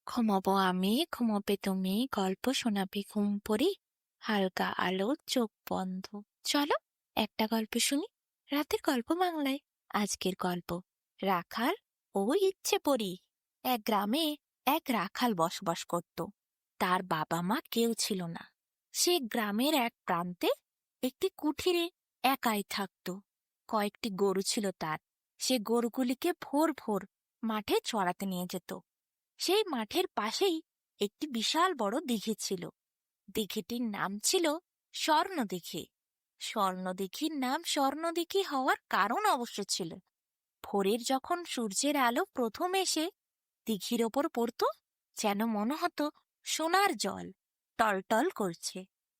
ঘুমাবো আমি, ঘুমোবে তুমি, গল্প শোনাবে ঘুম পড়ি, হালকা আলো চোখ বন্ধ। চলো একটা গল্প শুনি, রাতের গল্প বাংলায়। আজকের গল্প রাখাল ও ইচ্ছে পড়ি। এক গ্রামে এক রাখাল বসবাস করত। তার বাবা মা কেউ ছিল না। সে গ্রামের এক প্রান্তে একটি কুঠিরে একাই থাকত। কয়েকটি গরু ছিল তার। সে গরুগুলিকে ভোর ভোর মাঠে চড়াতে নিয়ে যেত। সেই মাঠের পাশেই একটি বিশাল বড় দিঘি ছিল। দিঘিটির নাম ছিল স্বর্ণদিঘি। স্বর্ণদিঘির নাম স্বর্ণদিঘি হওয়ার কারণ অবশ্য ছিল, ভোরের যখন সূর্যের আলো প্রথম এসে দিঘির ওপর পড়ত, যেন মনে হতো সোনার জল টলটল করছে।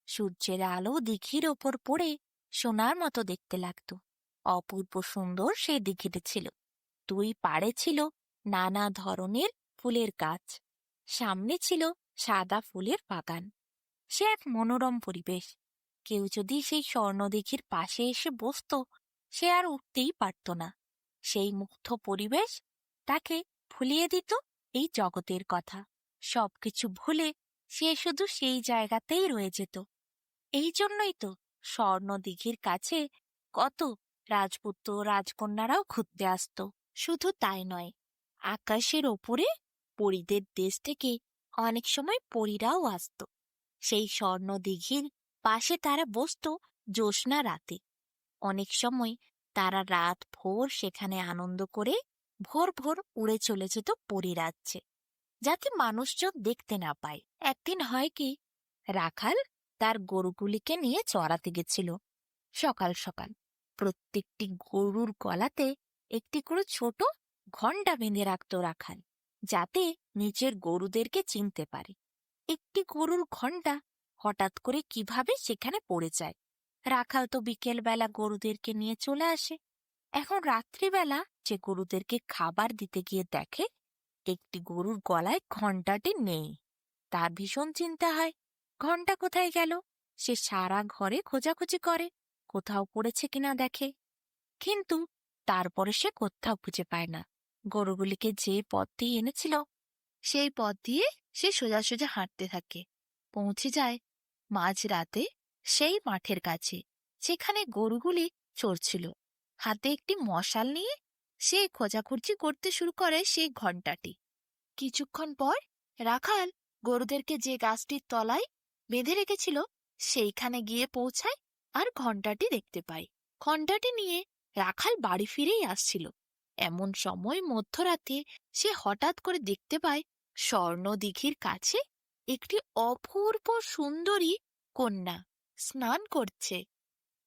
সূর্যের আলো দিঘির ওপর পড়ে সোনার মতো দেখতে লাগত। অপূর্ব সুন্দর সেই দিঘিটি ছিল। দুই পাড়ে ছিল নানা ধরনের ফুলের গাছ। সামনে ছিল সাদা ফুলের বাগান। সে এক মনোরম পরিবেশ। কেউ যদি সেই স্বর্ণদিঘির পাশে এসে বসত, সে আর উঠতেই পারত না। সেই মুগ্ধ পরিবেশ তাকে ভুলিয়ে দিত এই জগতের কথা। সবকিছু ভুলে সে শুধু সেই জায়গাতেই রয়ে যেত। এই জন্যই তো স্বর্ণদিঘির কাছে কত রাজপুত্র রাজকন্যারাও ঘুরতে আসতো। শুধু তাই নয়, আকাশের ওপরে পরীদের দেশ থেকে অনেক সময় পরীরাও আসতো। সেই স্বর্ণদিঘির পাশে তারা বসতো জ্যোৎস্না রাতে। অনেক সময় তারা রাত ভোর সেখানে আনন্দ করে ভোর ভোর উড়ে চলে যেত পরীরাজ্যে, যাতে মানুষজন দেখতে না পায়। একদিন হয় কি, রাখাল তার গরুগুলিকে নিয়ে চড়াতে গেছিল। সকাল সকাল প্রত্যেকটি গরুর গলাতে একটি করে ছোট ঘণ্টা বেঁধে রাখত রাখাল, যাতে নিজের গরুদেরকে চিনতে পারে। একটি গরুর ঘণ্টা হঠাৎ করে কিভাবে সেখানে পড়ে যায়। রাখাল তো বিকেল বেলা গরুদেরকে নিয়ে চলে আসে। এখন রাত্রিবেলা যে গরুদেরকে খাবার দিতে গিয়ে দেখে একটি গরুর গলায় ঘণ্টাটি নেই। তার ভীষণ চিন্তা হয়, ঘণ্টা কোথায় গেল। সে সারা ঘরে খোঁজাখুঁজি করে, কোথাও পড়েছে কিনা দেখে, কিন্তু তারপরে সে কোথাও খুঁজে পায় না। গরুগুলিকে যে পথ দিয়ে এনেছিল সেই পথ দিয়ে সে সোজা সোজা হাঁটতে থাকে। পৌঁছে যায় মাঝরাতে সেই মাঠের কাছে, যেখানে গরুগুলি চড়ছিল। হাতে একটি মশাল নিয়ে সে খোঁজাখুঁজি করতে শুরু করে সেই ঘণ্টাটি। কিছুক্ষণ পর রাখাল গরুদেরকে যে গাছটির তলায় বেঁধে রেখেছিল সেইখানে গিয়ে পৌঁছায় আর ঘণ্টাটি দেখতে পায়। ঘণ্টাটি নিয়ে রাখাল বাড়ি ফিরেই আসছিল। এমন সময় মধ্যরাতে সে হঠাৎ করে দেখতে পায় স্বর্ণদিঘির কাছে একটি অপূর্ব সুন্দরী কন্যা স্নান করছে।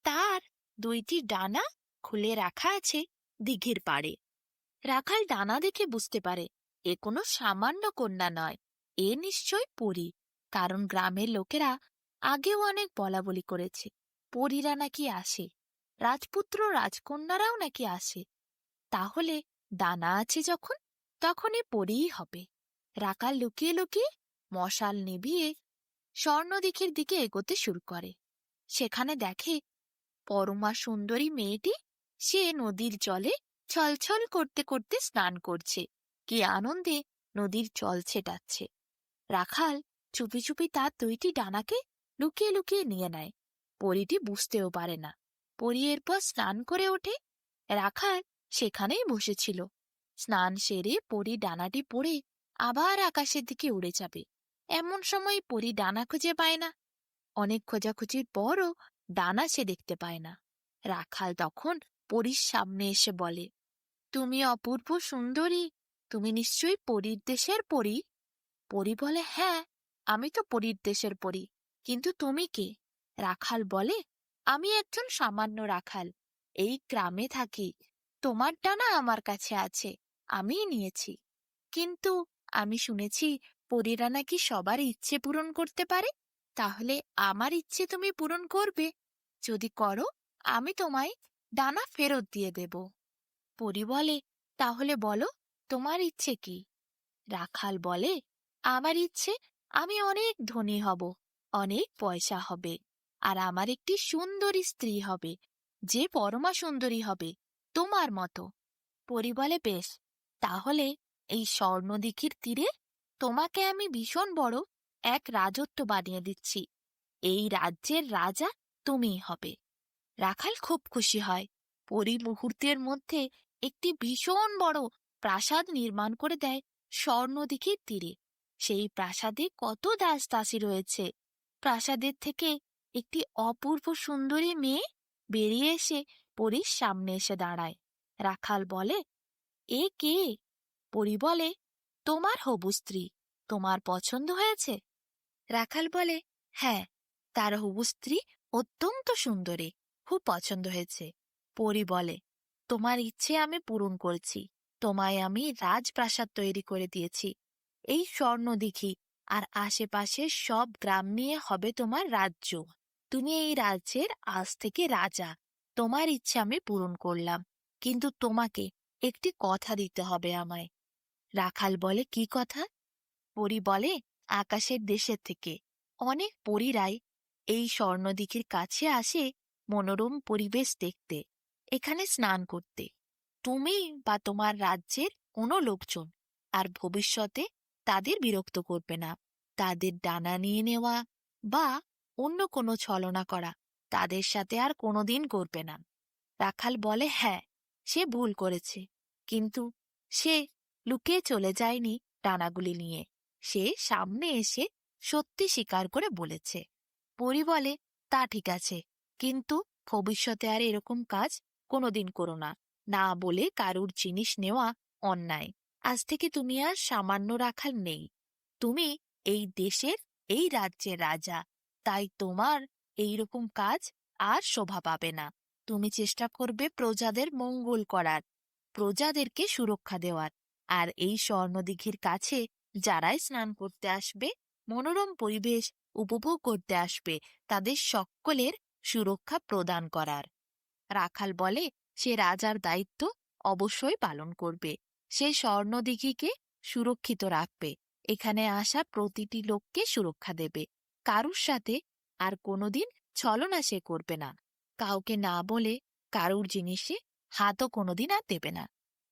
তার দুইটি ডানা খুলে রাখা আছে দিঘির পাড়ে। রাখাল ডানা দেখে বুঝতে পারে এ কোনো সামান্য কন্যা নয়, এ নিশ্চয় পরী। কারণ গ্রামের লোকেরা আগেও অনেক বলাবলি করেছে পরীরা নাকি আসে, রাজপুত্র রাজকন্যারাও নাকি আসে। তাহলে ডানা আছে যখন, তখন এ পরীই হবে। রাখাল লুকিয়ে লুকিয়ে মশাল নিভিয়ে স্বর্ণদিঘির দিকে এগোতে শুরু করে। সেখানে দেখে পরমা সুন্দরী মেয়েটি, সে নদীর জলে ছলছল করতে করতে স্নান করছে। কি আনন্দে নদীর জল ছেটাচ্ছে। রাখাল চুপি চুপি তার দুইটি ডানাকে লুকিয়ে লুকিয়ে নিয়ে নেয়। পরীটি বুঝতেও পারে না। পরী এরপর স্নান করে ওঠে। রাখাল সেখানেই বসেছিল। স্নান সেরে পরী ডানাটি পড়ে আবার আকাশের দিকে উড়ে যাবে। এমন সময় পরী ডানা খুঁজে পায় না। অনেক খোঁজাখুঁজির পরও ডানা সে দেখতে পায় না। রাখাল তখন পরীর সামনে এসে বলে, তুমি অপূর্ব সুন্দরী, তুমি নিশ্চয়ই পরীর দেশের পরী। পরী বলে, হ্যাঁ, আমি তো পরীর দেশের পরী, কিন্তু তুমি কে? রাখাল বলে, আমি একজন সামান্য রাখাল, এই গ্রামে থাকি। তোমার ডানা আমার কাছে আছে, আমিই নিয়েছি। কিন্তু আমি শুনেছি পরীরা নাকি সবার ইচ্ছে পূরণ করতে পারে। তাহলে আমার ইচ্ছে তুমি পূরণ করবে? যদি করো, আমি তোমায় ডানা ফেরত দিয়ে দেব। পরী বলে, তাহলে বলো তোমার ইচ্ছে কি? রাখাল বলে, আমার ইচ্ছে আমি অনেক ধনী হব, অনেক পয়সা হবে, আর আমার একটি সুন্দরী স্ত্রী হবে, যে পরমা সুন্দরী হবে তোমার মতো। পরী বলে, বেশ, তাহলে এই স্বর্ণদিঘির তীরে তোমাকে আমি ভীষণ বড় এক রাজত্ব বানিয়ে দিচ্ছি। এই রাজ্যের রাজা তুমিই হবে। রাখাল খুব খুশি হয়। পরী মুহূর্তের মধ্যে একটি ভীষণ বড় প্রাসাদ নির্মাণ করে দেয় স্বর্ণদিঘির তীরে। সেই প্রাসাদে কত দাস দাসী রয়েছে। প্রাসাদের থেকে একটি অপূর্ব সুন্দরী মেয়ে বেরিয়ে এসে পরীর সামনে এসে দাঁড়ায়। রাখাল বলে, এ কে? পরী বলে, তোমার হবু স্ত্রী। তোমার পছন্দ হয়েছে? রাখাল বলে, হ্যাঁ, তার হবু স্ত্রী অত্যন্ত সুন্দরী, খুব পছন্দ হয়েছে। পরী বলে, তোমার ইচ্ছে আমি পূরণ করছি। তোমায় আমি রাজপ্রাসাদ তৈরি করে দিয়েছি। এই স্বর্ণদিঘি আর আশেপাশের সব গ্রাম নিয়ে হবে তোমার রাজ্য। তুমি এই রাজ্যের আজ থেকে রাজা। তোমার ইচ্ছে আমি পূরণ করলাম, কিন্তু তোমাকে একটি কথা দিতে হবে আমায়। রাখাল বলে, কি কথা? পরী বলে, আকাশের দেশের থেকে অনেক পরীরাই এই স্বর্ণদিঘির কাছে আসে মনোরম পরিবেশ দেখতে, এখানে স্নান করতে। তুমি বা তোমার রাজ্যের কোনো লোকজন আর ভবিষ্যতে তাদের বিরক্ত করবে না। তাদের ডানা নিয়ে নেওয়া বা অন্য কোনো ছলনা করা তাদের সাথে আর কোনোদিন করবে না। রাখাল বলে, হ্যাঁ, সে ভুল করেছে, কিন্তু সে লুকিয়ে চলে যায়নি ডানাগুলি নিয়ে। সে সামনে এসে সত্যি স্বীকার করে বলেছে। পরী বলে, তা ঠিক আছে, কিন্তু ভবিষ্যতে আর এরকম কাজ কোনোদিন করো না। না বলে কারুর জিনিস নেওয়া অন্যায়। আজ থেকে তুমি আর সামান্য রাখাল নেই। তুমি এই দেশের, এই রাজ্যের রাজা। তাই তোমার এই রকম কাজ আর শোভা পাবে না। তুমি চেষ্টা করবে প্রজাদের মঙ্গল করার, প্রজাদেরকে সুরক্ষা দেওয়ার। আর এই স্বর্ণদিঘির কাছে যারাই স্নান করতে আসবে, মনোরম পরিবেশ উপভোগ করতে আসবে, তাদের সকলের সুরক্ষা প্রদান করার। রাখাল বলে, সে রাজার দায়িত্ব অবশ্যই পালন করবে। সে স্বর্ণদিঘিকে সুরক্ষিত রাখবে, এখানে আসা প্রতিটি লোককে সুরক্ষা দেবে। কারুর সাথে আর কোনোদিন ছলনা সে করবে না। কাউকে না বলে কারুর জিনিসে হাতও কোনোদিন আর দেবে না।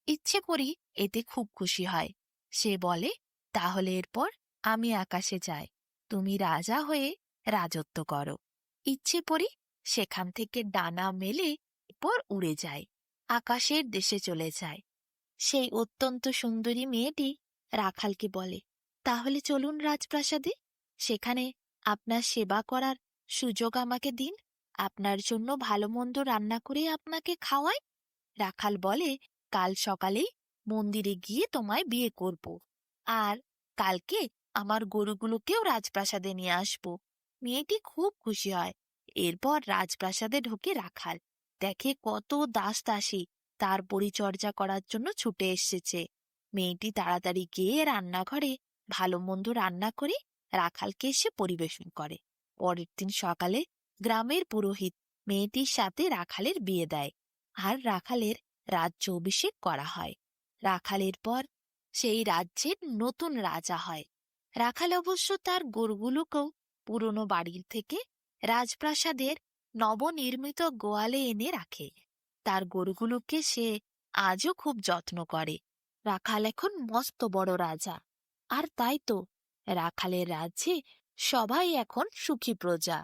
ইচ্ছে করি এতে খুব খুশি হয়। সে বলে, তাহলে এরপর আমি আকাশে যাই, তুমি রাজা হয়ে রাজত্ব করো। ইচ্ছে করি সেখান থেকে ডানা মেলে এরপর উড়ে যায়, আকাশের দেশে চলে যায়। সেই অত্যন্ত সুন্দরী মেয়েটি রাখালকে বলে, তাহলে চলুন রাজপ্রাসাদে, সেখানে আপনার সেবা করার সুযোগ আমাকে দিন। আপনার জন্য ভালো মন্দ রান্না করে আপনাকে খাওয়াই। রাখাল বলে, কাল সকালেই মন্দিরে গিয়ে তোমায় বিয়ে করব, আর কালকে আমার গরুগুলোকেও রাজপ্রাসাদে নিয়ে আসব। মেয়েটি খুব খুশি হয়। এরপর রাজপ্রাসাদে ঢোকে রাখাল। দেখে কত দাস দাসী তার পরিচর্যা করার জন্য ছুটে এসেছে। মেয়েটি তাড়াতাড়ি গিয়ে রান্নাঘরে ভালো মন্দ রান্না করে রাখালকে এসে পরিবেশন করে। পরের দিন সকালে গ্রামের পুরোহিত মেয়েটির সাথে রাখালের বিয়ে দেয়, আর রাখালের রাজ্য অভিষেক করা হয়। রাখালের পর সেই রাজ্যের নতুন রাজা হয়। রাখাল অবশ্য তার গরুগুলোকেও পুরনো বাড়ির থেকে রাজপ্রাসাদের নবনির্মিত গোয়ালে এনে রাখে। তার গরুগুলোকে সে আজও খুব যত্ন করে। রাখাল এখন মস্ত বড় রাজা। আর তাই তো রাখালের রাজ্যে সবাই এখন সুখী প্রজা।